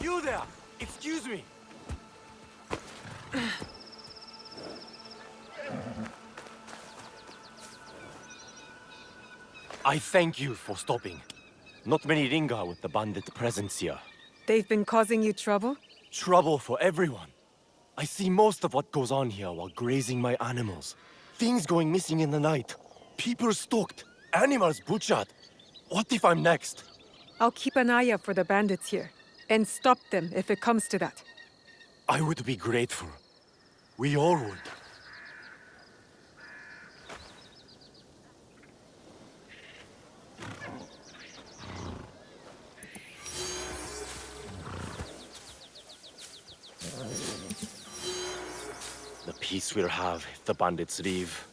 You there! Excuse me! I thank you for stopping. Not many Ringa with the bandit presence here. They've been causing you trouble? Trouble for everyone. I see most of what goes on here while grazing my animals. Things going missing in the night. People stalked. Animals butchered. What if I'm next? I'll keep an eye out for the bandits here, and stop them if it comes to that. I would be grateful. We all would. The peace we'll have if the bandits leave.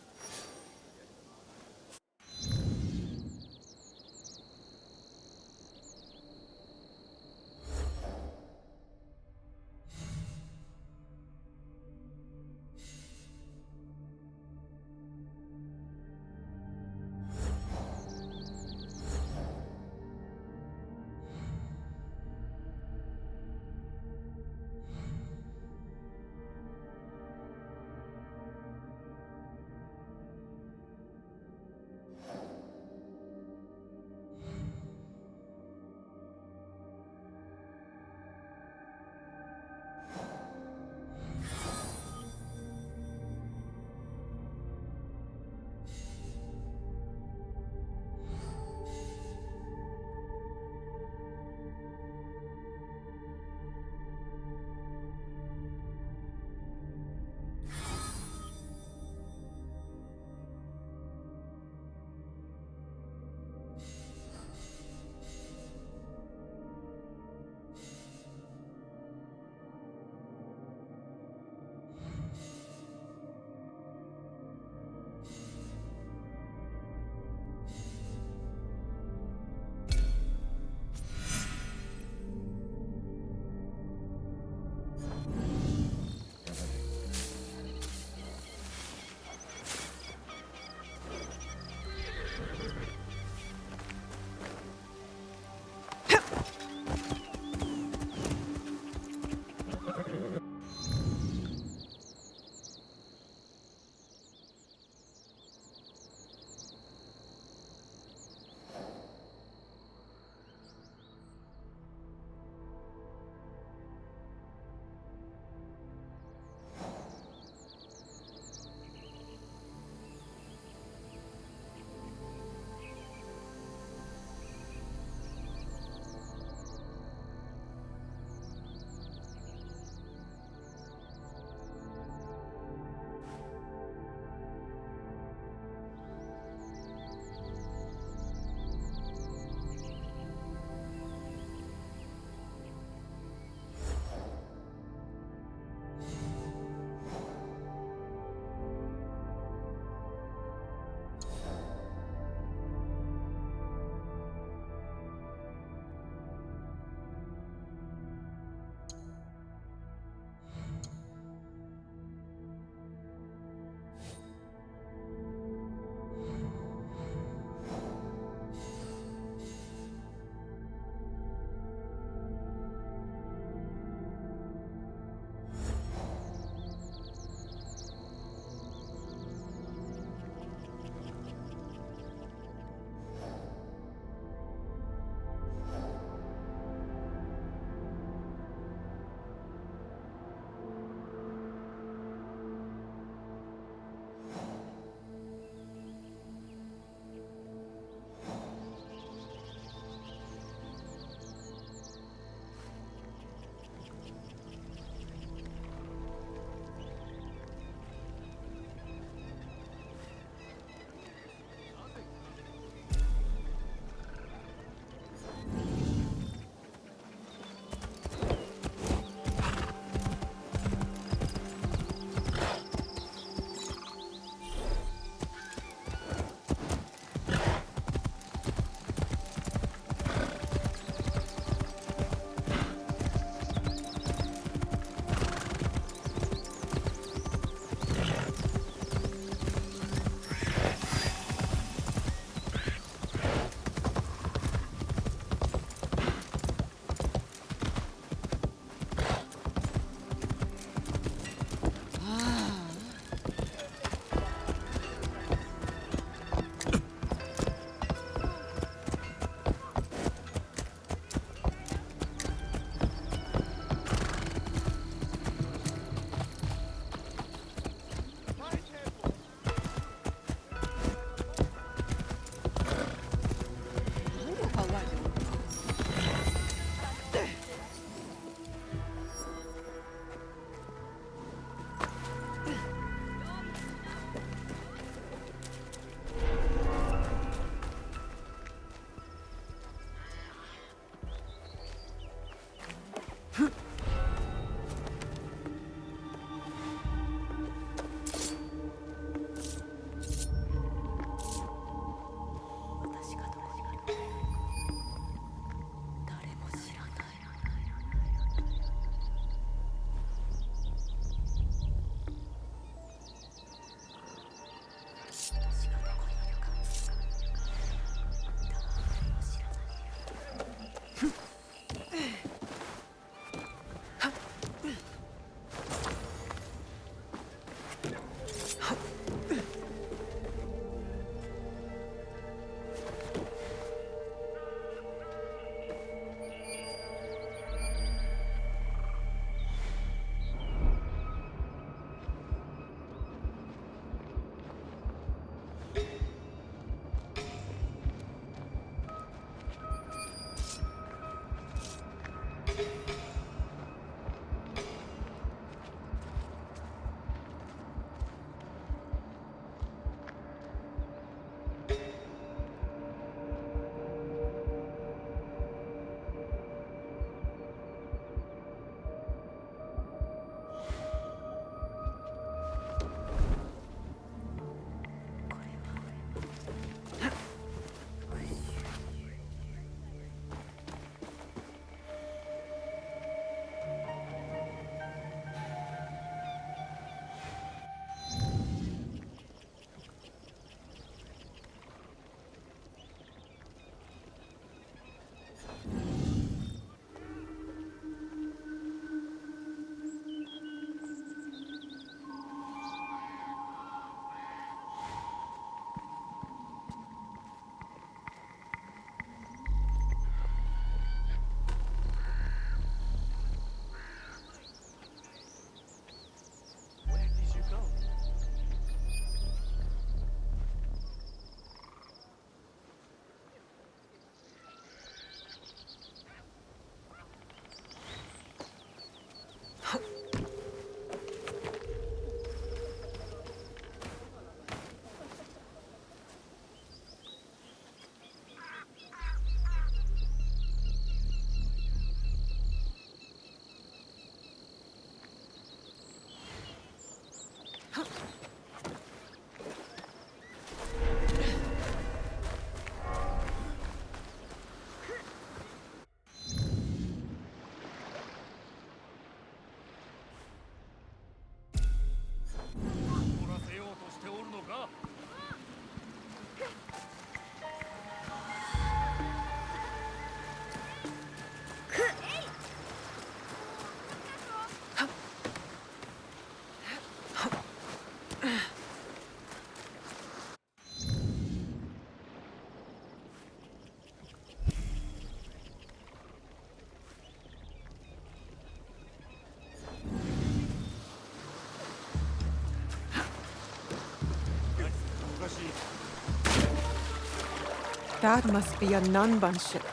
That must be a Nanban ship.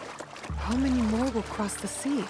How many more will cross the sea?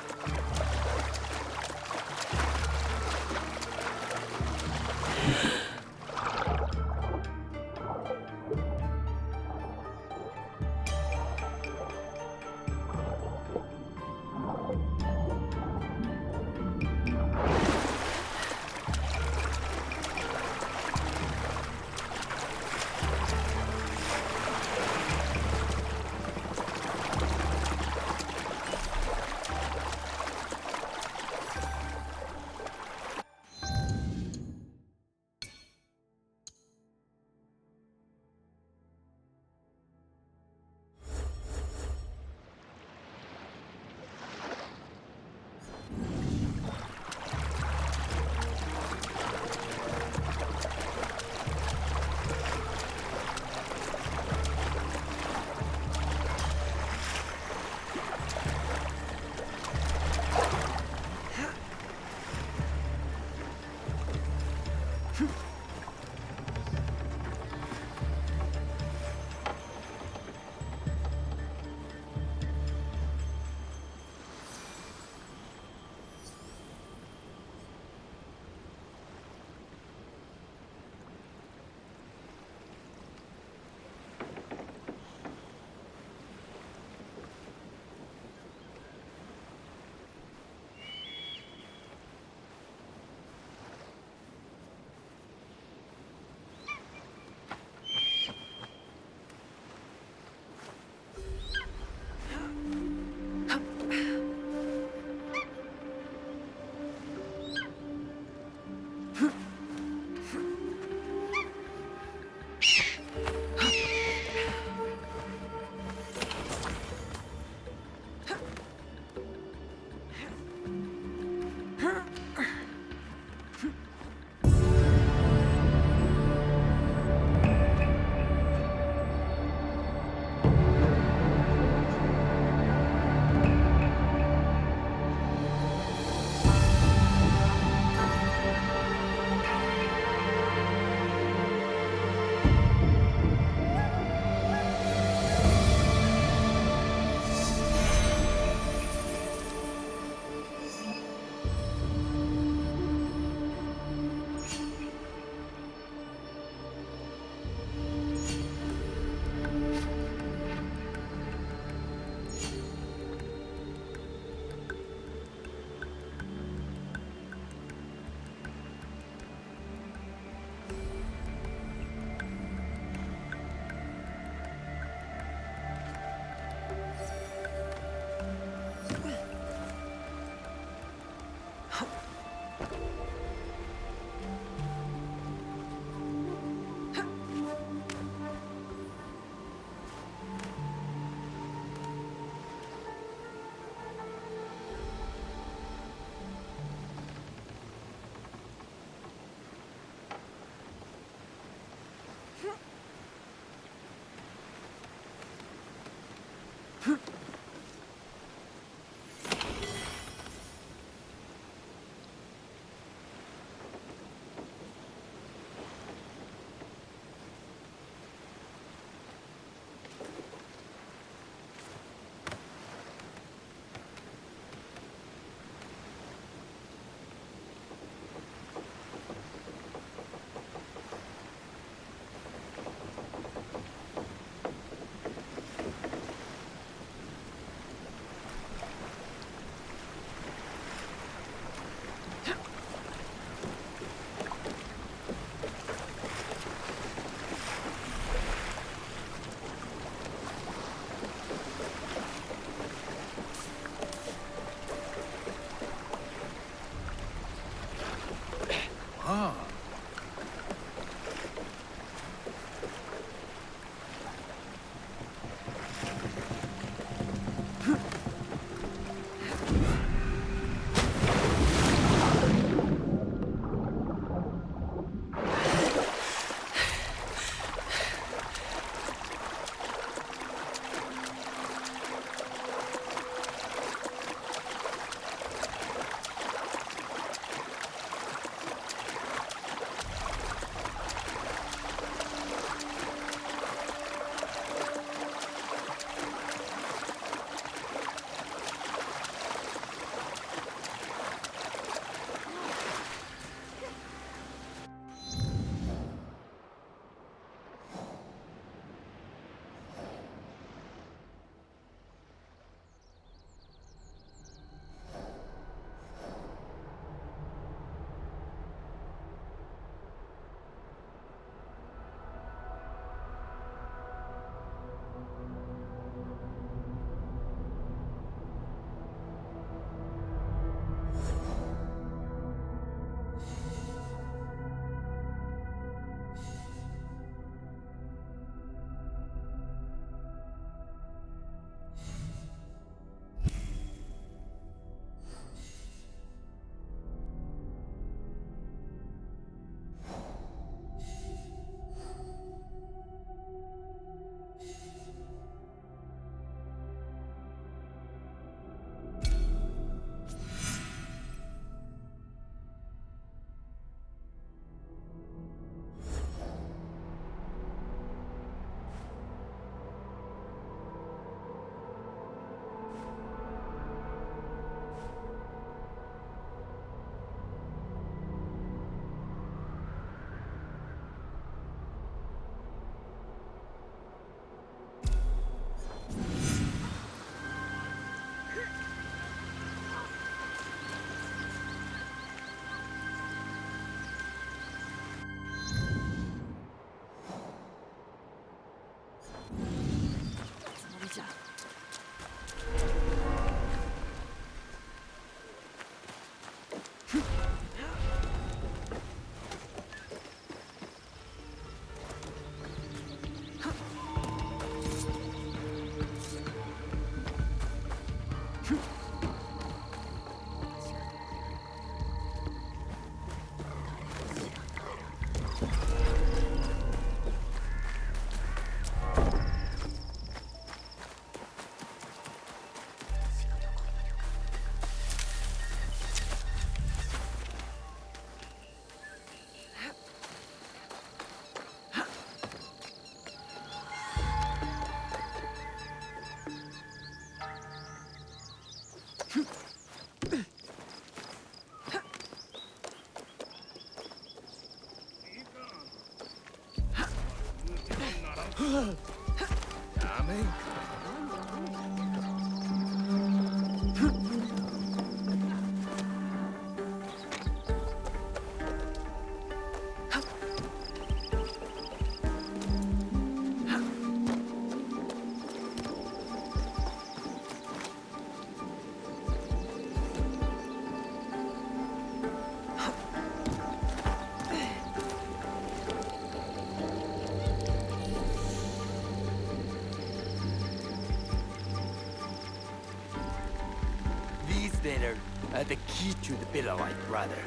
letter, the key to the better life, brother.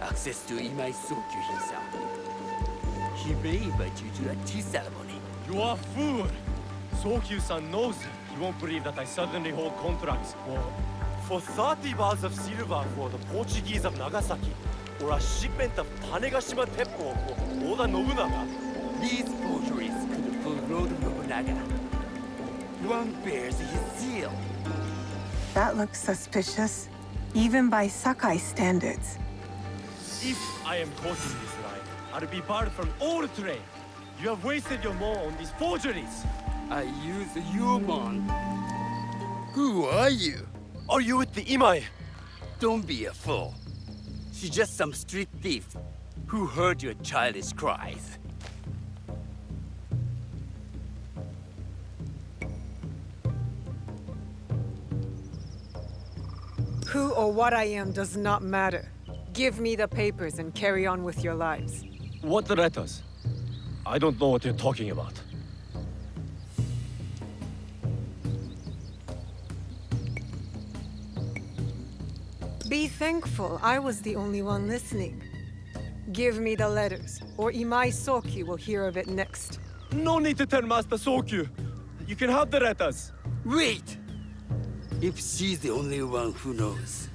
Access to Imai Sokyu himself. He may invite you to a tea ceremony. You are a fool! Sokyu-san knows he won't believe that I suddenly hold contracts for 30 bars of silver for the Portuguese of Nagasaki, or a shipment of Tanegashima Teppo for Oda Nobunaga. These forgeries could fool Lord Nobunaga. One bears his seal. That looks suspicious, even by Sakai standards. If I am caught in this lie, I'll be barred from all trade. You have wasted your mo on these forgeries. I use a human. Who are you? Are you with the Imai? Don't be a fool. She's just some street thief who heard your childish cries. Who or what I am does not matter. Give me the papers and carry on with your lives. What letters? I don't know what you're talking about. Be thankful I was the only one listening. Give me the letters, or Imai Sokyu will hear of it next. No need to tell Master Sokyu. You can have the letters. Wait! If she's the only one who knows,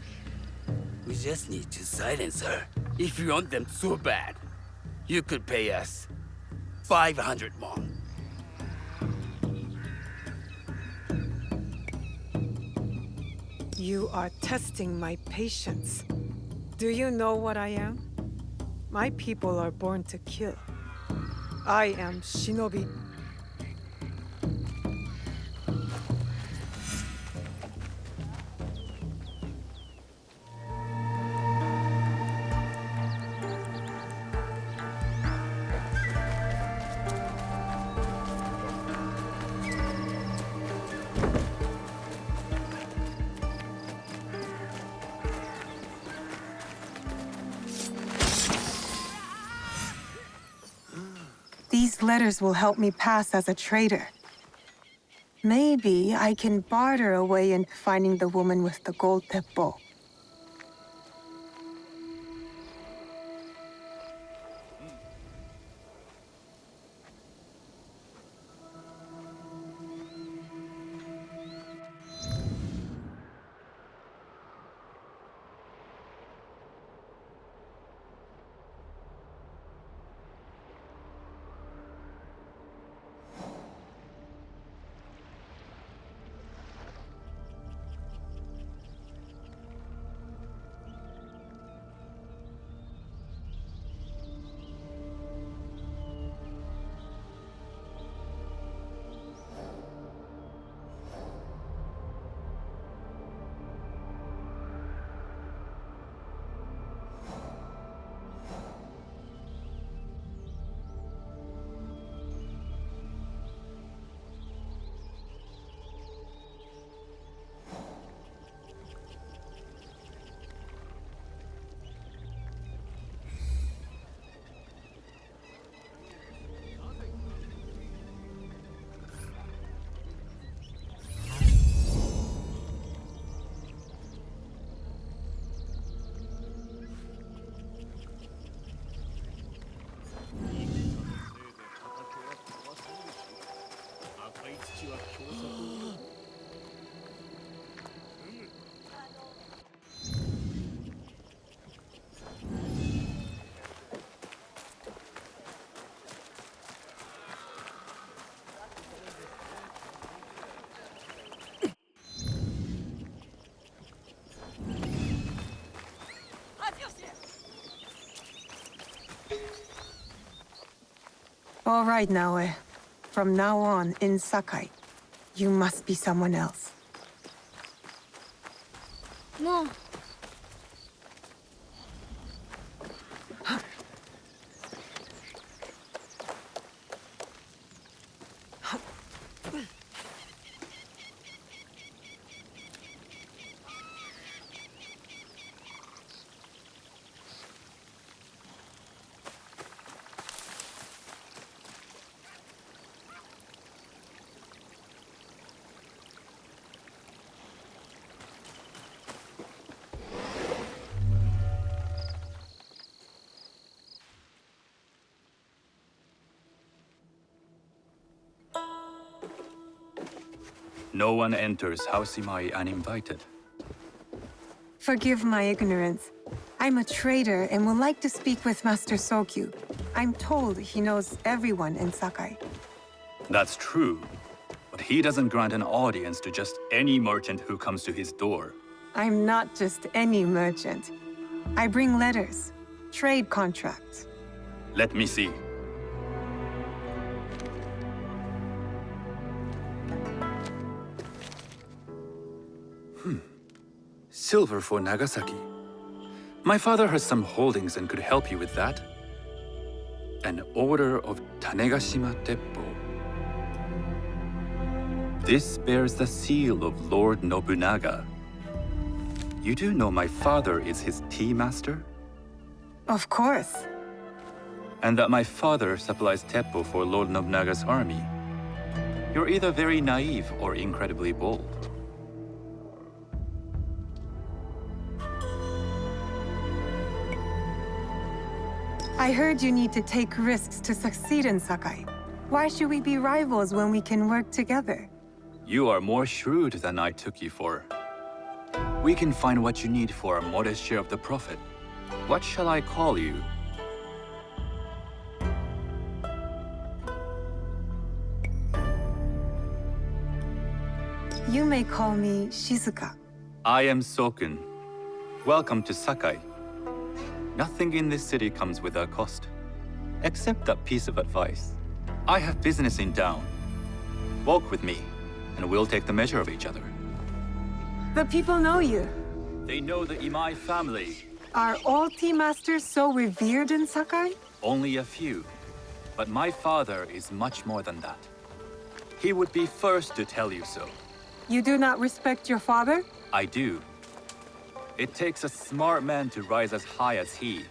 we just need to silence her. If you want them so bad, you could pay us 500 won. You are testing my patience. Do you know what I am? My people are born to kill. I am Shinobi. These letters will help me pass as a traitor. Maybe I can barter a way into finding the woman with the gold teppo. All right, Naoe. From now on, in Sakai, you must be someone else. No. No one enters House Imai uninvited. Forgive my ignorance. I'm a trader and would like to speak with Master Sokyu. I'm told he knows everyone in Sakai. That's true, but he doesn't grant an audience to just any merchant who comes to his door. I'm not just any merchant. I bring letters, trade contracts. Let me see. Silver for Nagasaki. My father has some holdings and could help you with that. An order of Tanegashima Teppo. This bears the seal of Lord Nobunaga. You do know my father is his tea master? Of course. And that my father supplies Teppo for Lord Nobunaga's army. You're either very naive or incredibly bold. I heard you need to take risks to succeed in Sakai. Why should we be rivals when we can work together? You are more shrewd than I took you for. We can find what you need for a modest share of the profit. What shall I call you? You may call me Shizuka. I am Sokun. Welcome to Sakai. Nothing in this city comes without cost, except that piece of advice. I have business in town. Walk with me, and we'll take the measure of each other. The people know you. They know the Imai family. Are all tea masters so revered in Sakai? Only a few. But my father is much more than that. He would be first to tell you so. You do not respect your father? I do. It takes a smart man to rise as high as he.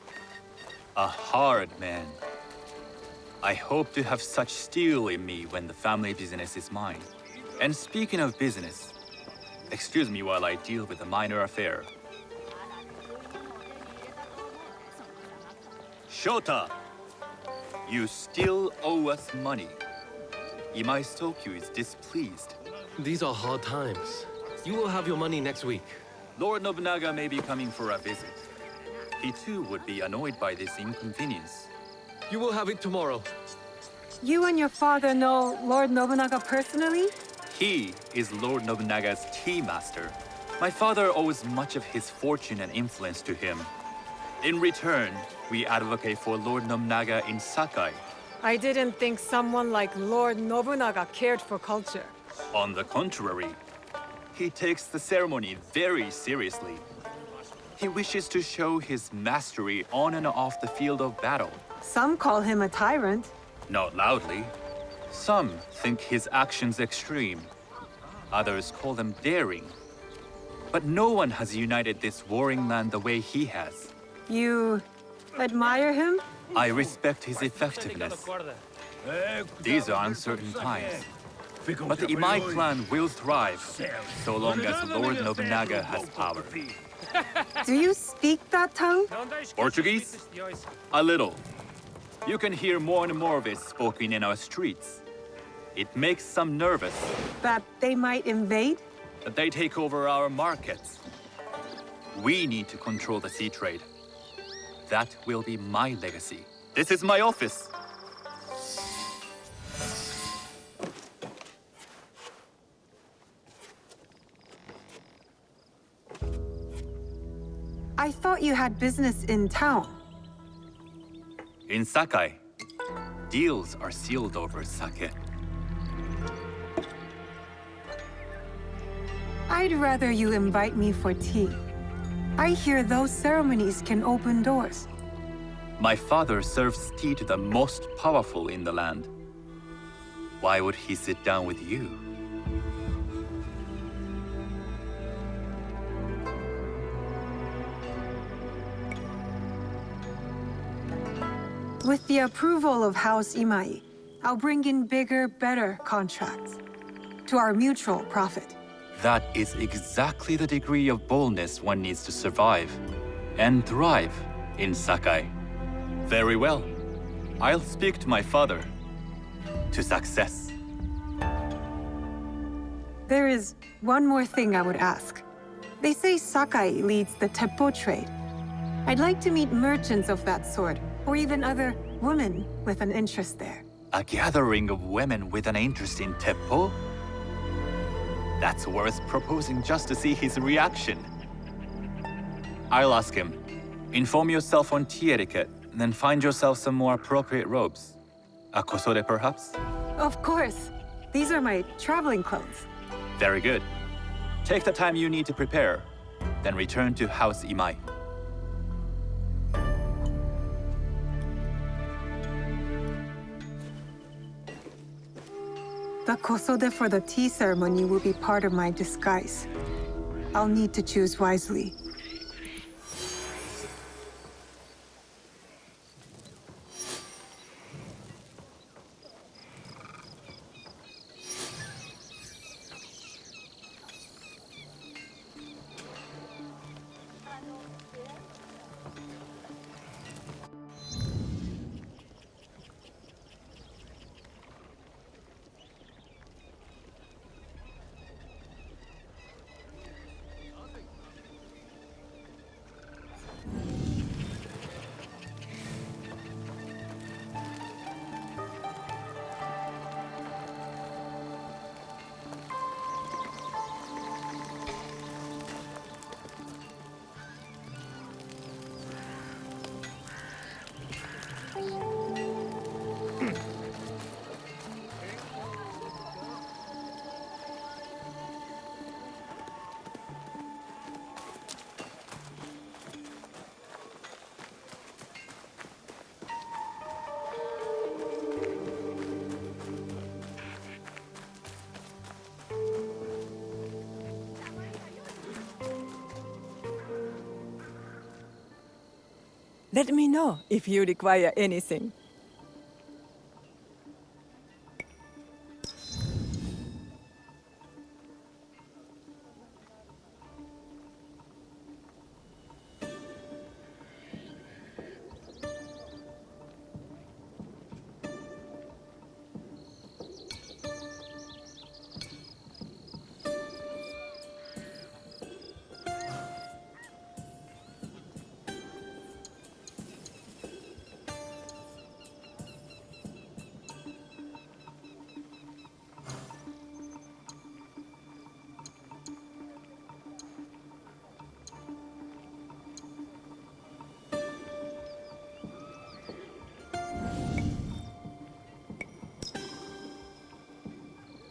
A hard man. I hope to have such steel in me when the family business is mine. And speaking of business, excuse me while I deal with a minor affair. Shota! You still owe us money. Imai Sokyu is displeased. These are hard times. You will have your money next week. Lord Nobunaga may be coming for a visit. He too would be annoyed by this inconvenience. You will have it tomorrow. You and your father know Lord Nobunaga personally? He is Lord Nobunaga's tea master. My father owes much of his fortune and influence to him. In return, we advocate for Lord Nobunaga in Sakai. I didn't think someone like Lord Nobunaga cared for culture. On the contrary, he takes the ceremony very seriously. He wishes to show his mastery on and off the field of battle. Some call him a tyrant. Not loudly. Some think his actions extreme. Others call them daring. But no one has united this warring land the way he has. You admire him? I respect his effectiveness. These are uncertain times. But the Imai clan will thrive, so long as Lord Nobunaga has power. Do you speak that tongue? Portuguese? A little. You can hear more and more of it spoken in our streets. It makes some nervous That they might invade? that they take over our markets. We need to control the sea trade. That will be my legacy. This is my office. I thought you had business in town. In Sakai, deals are sealed over sake. I'd rather you invite me for tea. I hear those ceremonies can open doors. My father serves tea to the most powerful in the land. Why would he sit down with you? With the approval of House Imai, I'll bring in bigger, better contracts. To our mutual profit. That is exactly the degree of boldness one needs to survive and thrive in Sakai. Very well. I'll speak to my father. To success. There is one more thing I would ask. They say Sakai leads the teppo trade. I'd like to meet merchants of that sort, or even other women with an interest there. A gathering of women with an interest in Teppo? That's worth proposing just to see his reaction. I'll ask him. Inform yourself on tea etiquette, then find yourself some more appropriate robes. A kosode, perhaps? Of course. These are my traveling clothes. Very good. Take the time you need to prepare, then return to House Imai. The kosode for the tea ceremony will be part of my disguise. I'll need to choose wisely. Let me know if you require anything.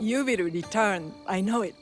You will return, I know it.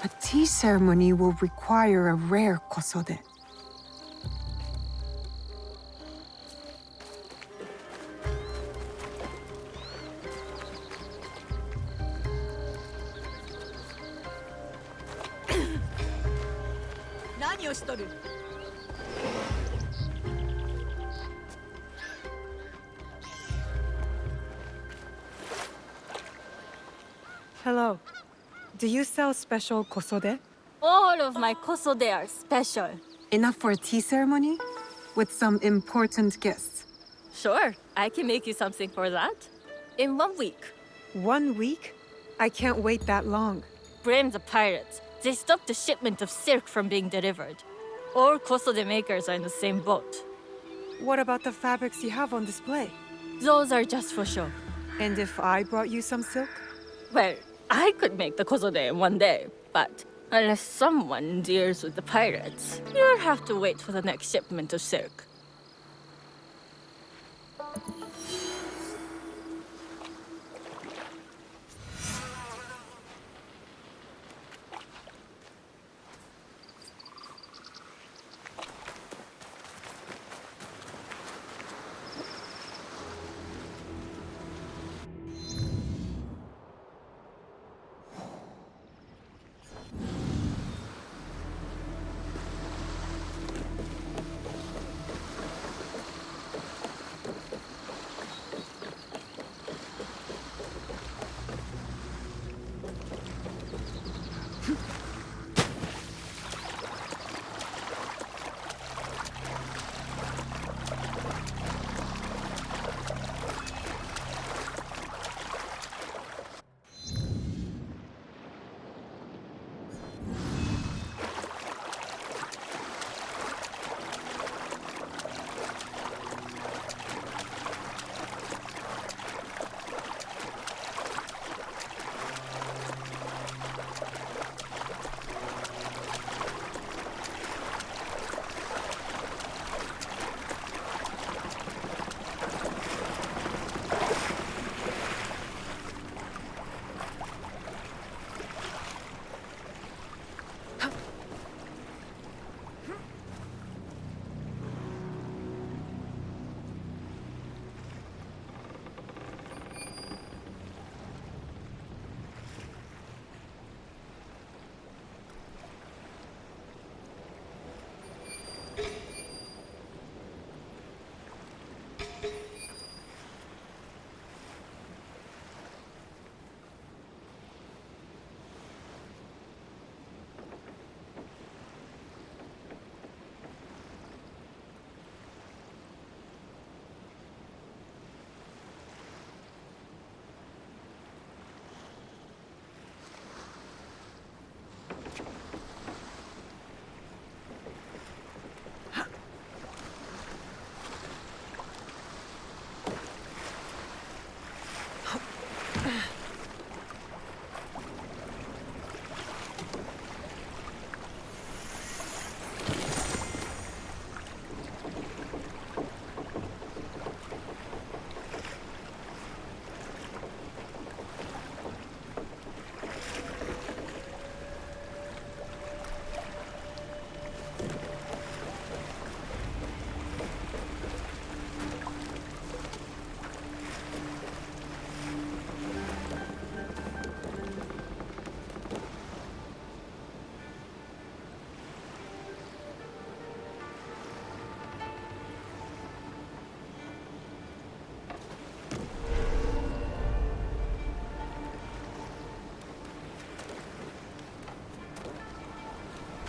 A tea ceremony will require a rare kosode. Hello. Do you sell special kosode? All of my kosode are special. Enough for a tea ceremony? with some important guests. Sure, I can make you something for that. In 1 week. 1 week? I can't wait that long. Blame the pirates. They stopped the shipment of silk from being delivered. All Kosode makers are in the same boat. What about the fabrics you have on display? Those are just for show. And if I brought you some silk? Well, I could make the Kosode in 1 day, but unless someone deals with the pirates, you'll have to wait for the next shipment of silk.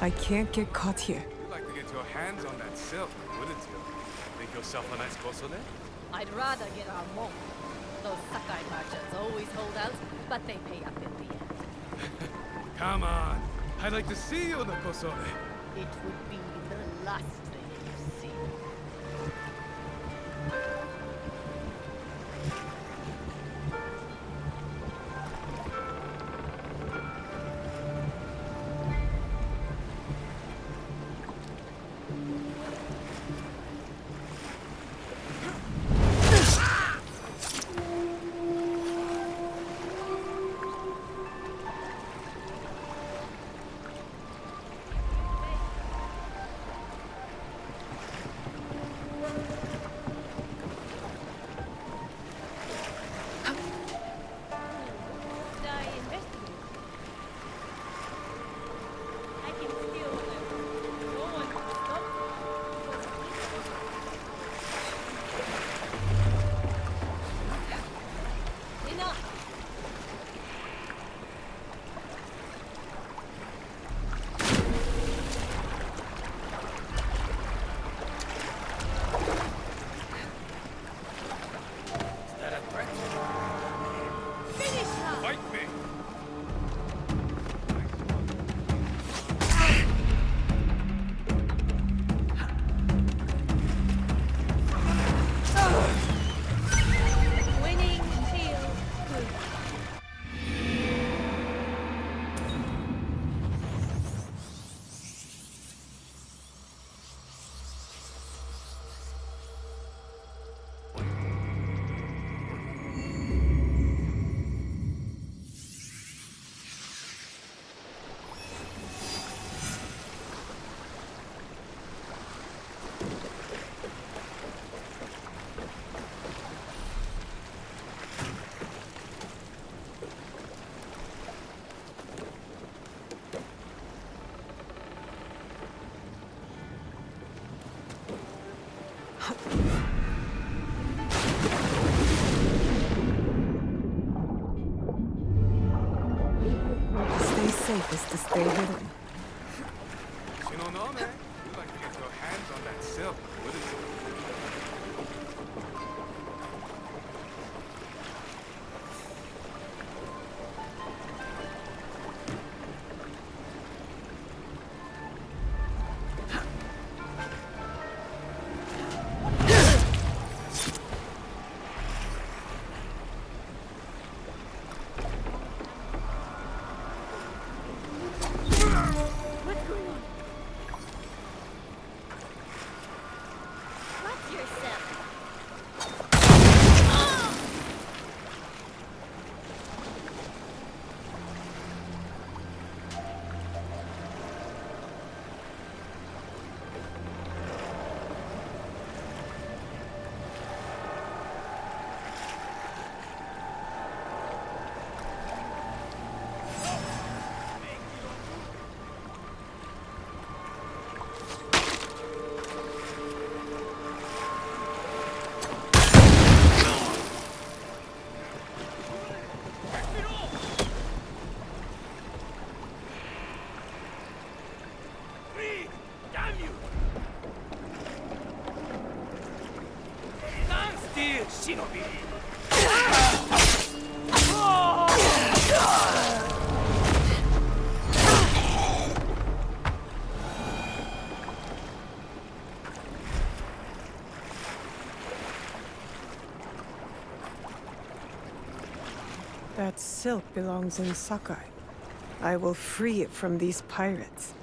I can't get caught here. You'd like to get your hands on that silk, wouldn't you? Make yourself a nice kosode? I'd rather get our monk. Those Sakai merchants always hold out, but they pay up in the end. Come on. I'd like to see you in the kosode. It would be the last thing you see. safest to stay hidden. Shinonome, you'd like to get your hands on that silk, wouldn't you? What's going on? Watch yourself. Damn you! Stand still, Shinobi! That silk belongs in Sakai. I will free it from these pirates.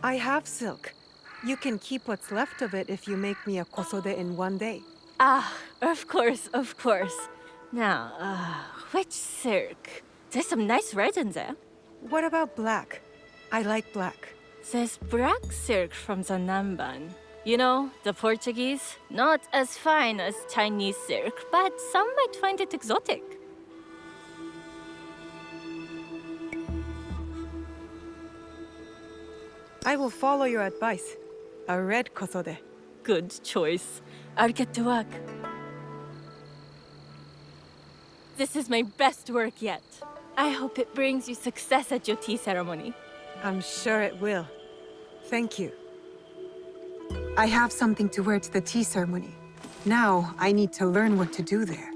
I have silk. You can keep what's left of it if you make me a kosode in one day. Ah, of course, of course. Now, which silk? There's some nice red in there. What about black? I like black. There's black silk from the Namban. You know, the Portuguese. Not as fine as Chinese silk, but some might find it exotic. I will follow your advice. A red kosode. Good choice. I'll get to work. This is my best work yet. I hope it brings you success at your tea ceremony. I'm sure it will. Thank you. I have something to wear to the tea ceremony. Now, I need to learn what to do there.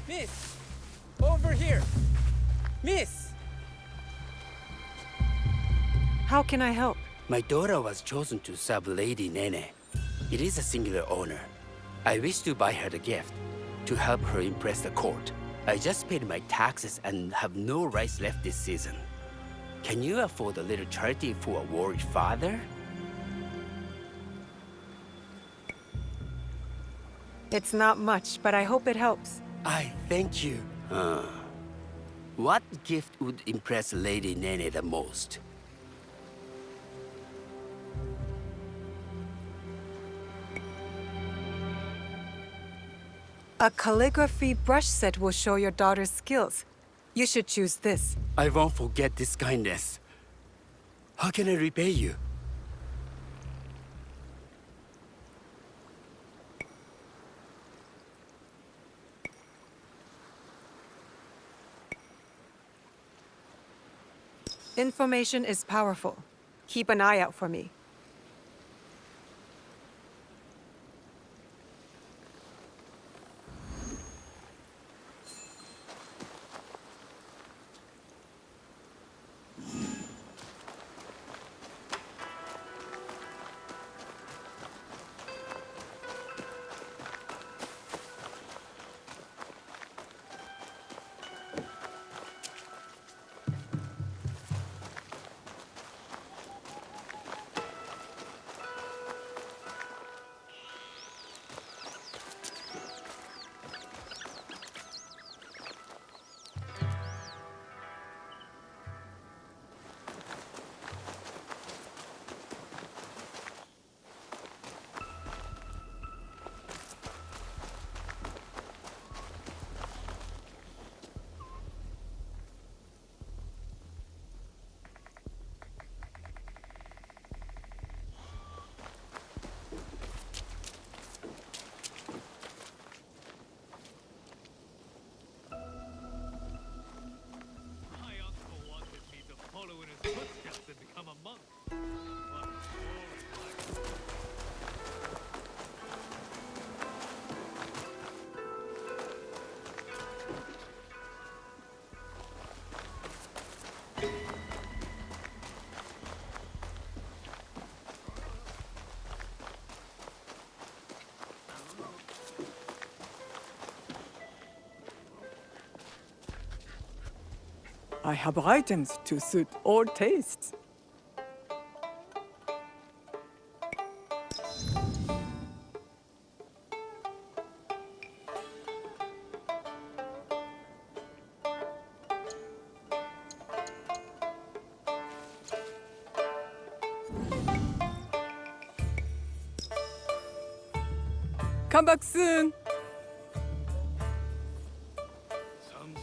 Miss! Over here! Miss! How can I help? My daughter was chosen to serve Lady Nene. It is a singular honor. I wish to buy her the gift, to help her impress the court. I just paid my taxes and have no rice left this season. Can you afford a little charity for a worried father? It's not much, but I hope it helps. I thank you. What gift would impress Lady Nene the most? A calligraphy brush set will show your daughter's skills. You should choose this. I won't forget this kindness. How can I repay you? Information is powerful. Keep an eye out for me. My uncle wanted me to follow in his footsteps and become a monk. What a boring life. I have items to suit all tastes. Come back soon. Some say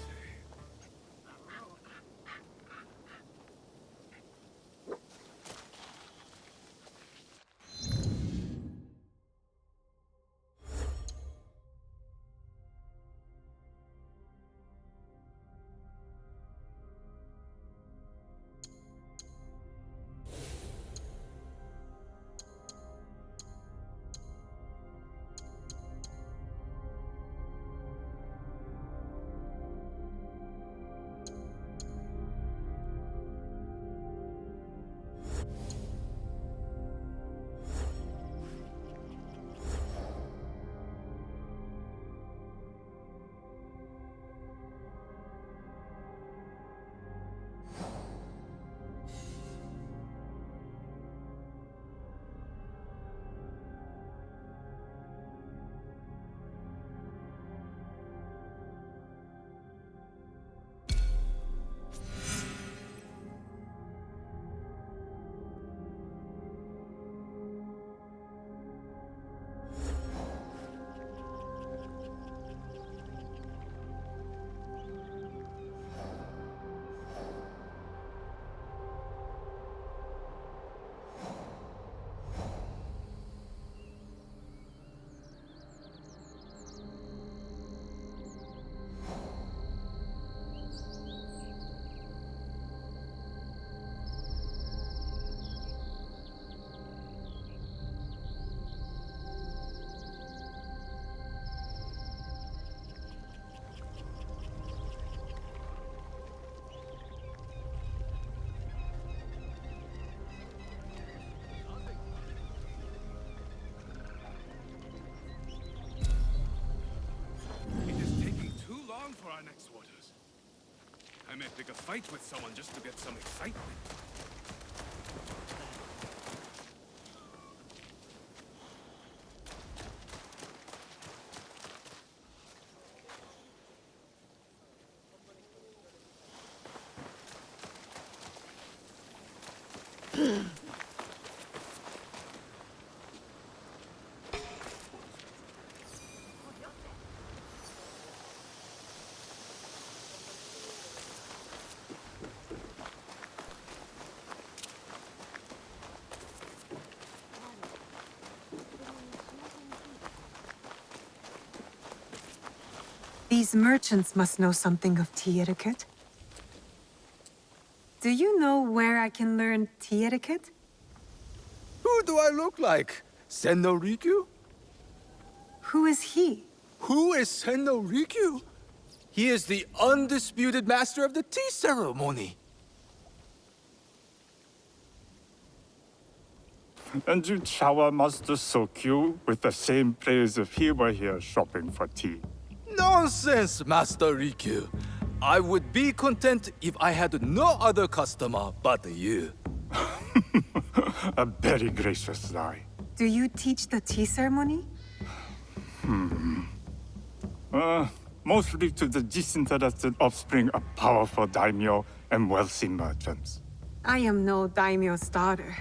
next waters. I may pick a fight with someone just to get some excitement. These merchants must know something of tea etiquette. Do you know where I can learn tea etiquette? Who do I look like? Senno Rikyu? Who is he? Who is Senno Rikyu? He is the undisputed master of the tea ceremony. And you shower Master Sokyu with the same praise if he were here shopping for tea. Nonsense, Master Rikyu. I would be content if I had no other customer but you. A very gracious lie. Do you teach the tea ceremony? Mostly to the disinterested offspring of powerful daimyo and wealthy merchants. I am no daimyo's daughter.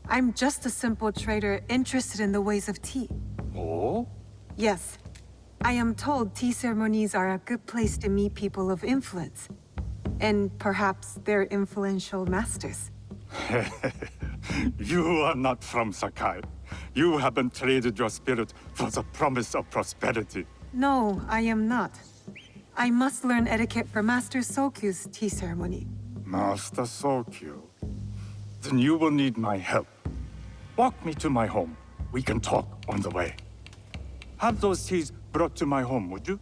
I'm just a simple trader interested in the ways of tea. Oh? Yes. I am told tea ceremonies are a good place to meet people of influence. And perhaps their influential masters. You are not from Sakai. You haven't traded your spirit for the promise of prosperity. No, I am not. I must learn etiquette for Master Sokyu's tea ceremony. Master Sokyu. Then you will need my help. Walk me to my home. We can talk on the way. Have those teas brought to my home, would you?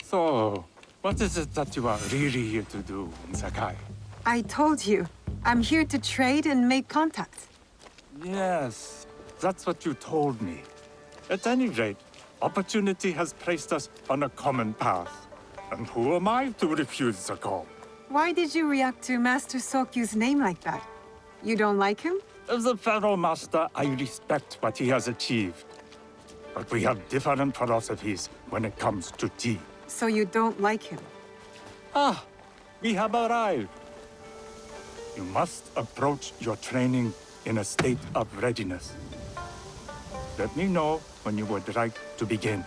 So, what is it that you are really here to do in Sakai? I told you, I'm here to trade and make contacts. Yes, that's what you told me. At any rate, opportunity has placed us on a common path. And who am I to refuse the call? Why did you react to Master Sokyu's name like that? You don't like him? As a Pharaoh Master, I respect what he has achieved. But we have different philosophies when it comes to tea. So you don't like him? Ah, we have arrived. You must approach your training in a state of readiness. Let me know when you would like to begin.